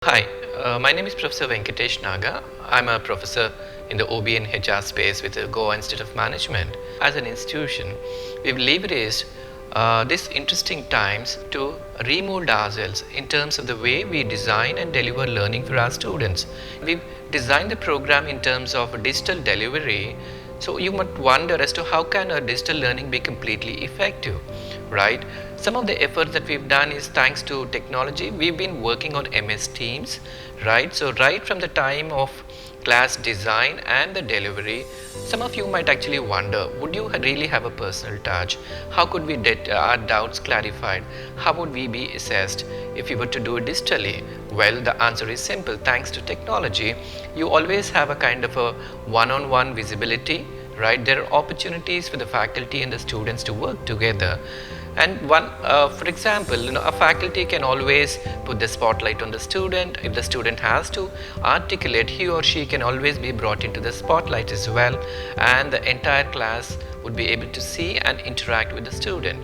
Hi, my name is Professor Venkatesh Naga. I'm a professor in the OB and HR space with the Goa Institute of Management. As an institution, we've leveraged these interesting times to remold ourselves in terms of the way we design and deliver learning for our students. We've designed the program in terms of digital delivery. So you might wonder as to how can a digital learning be completely effective, right? Some of the efforts that we've done is thanks to technology. We've been working on MS Teams, right? So right from the time of class design and the delivery, some of you might actually wonder, would you really have a personal touch? How could we get our doubts clarified? How would we be assessed if we were to do it digitally? Well, the answer is simple. Thanks to technology, you always have a kind of a one-on-one visibility, right? There are opportunities for the faculty and the students to work together. And for example, a faculty can always put the spotlight on the student. If the student has to articulate, he or she can always be brought into the spotlight as well, and the entire class would be able to see and interact with the student.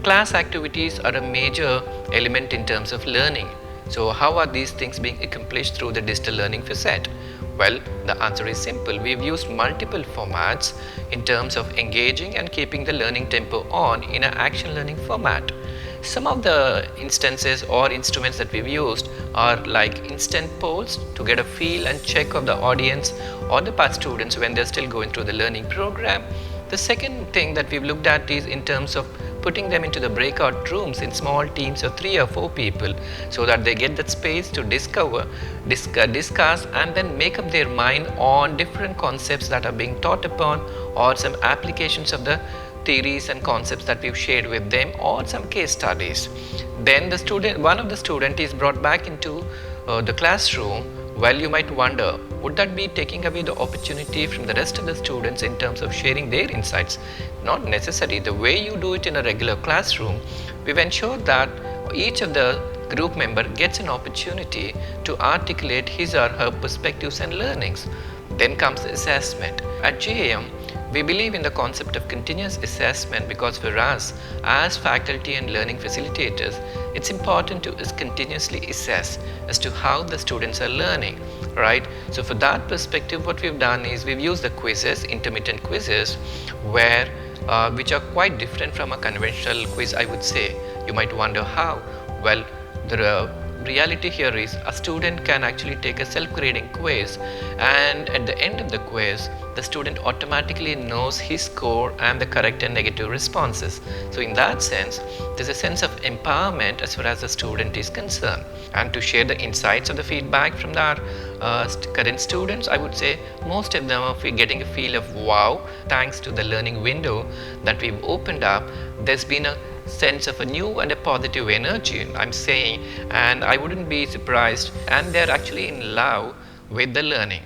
Class activities are a major element in terms of learning. So how are these things being accomplished through the digital learning facet? Well, the answer is simple. We've used multiple formats in terms of engaging and keeping the learning tempo on in an action learning format. Some of the instances or instruments that we've used are like instant polls to get a feel and check of the audience or the past students when they're still going through the learning program. The second thing that we've looked at is in terms of putting them into the breakout rooms in small teams of 3 or 4 people so that they get that space to discuss and then make up their mind on different concepts that are being taught upon or some applications of the theories and concepts that we've shared with them or some case studies. Then one of the students is brought back into the classroom. Well, you might wonder, would that be taking away the opportunity from the rest of the students in terms of sharing their insights? Not necessary. The way you do it in a regular classroom, we've ensured that each of the group member gets an opportunity to articulate his or her perspectives and learnings. Then comes the assessment. At GAM, we believe in the concept of continuous assessment because for us as faculty and learning facilitators, it's important to continuously assess as to how the students are learning, right? So for that perspective, what we've done is we've used the quizzes, intermittent quizzes, which are quite different from a conventional quiz, I would say. You might wonder how. Well, the reality here is a student can actually take a self-grading quiz, and at the end of the quiz the student automatically knows his score and the correct and negative responses. So in that sense, there's a sense of empowerment as far as the student is concerned. And to share the insights of the feedback from our current students, I would say most of them are getting a feel of wow, thanks to the learning window that we've opened up. There's been a sense of a new and a positive energy, I'm saying, and I wouldn't be surprised, and they're actually in love with the learning.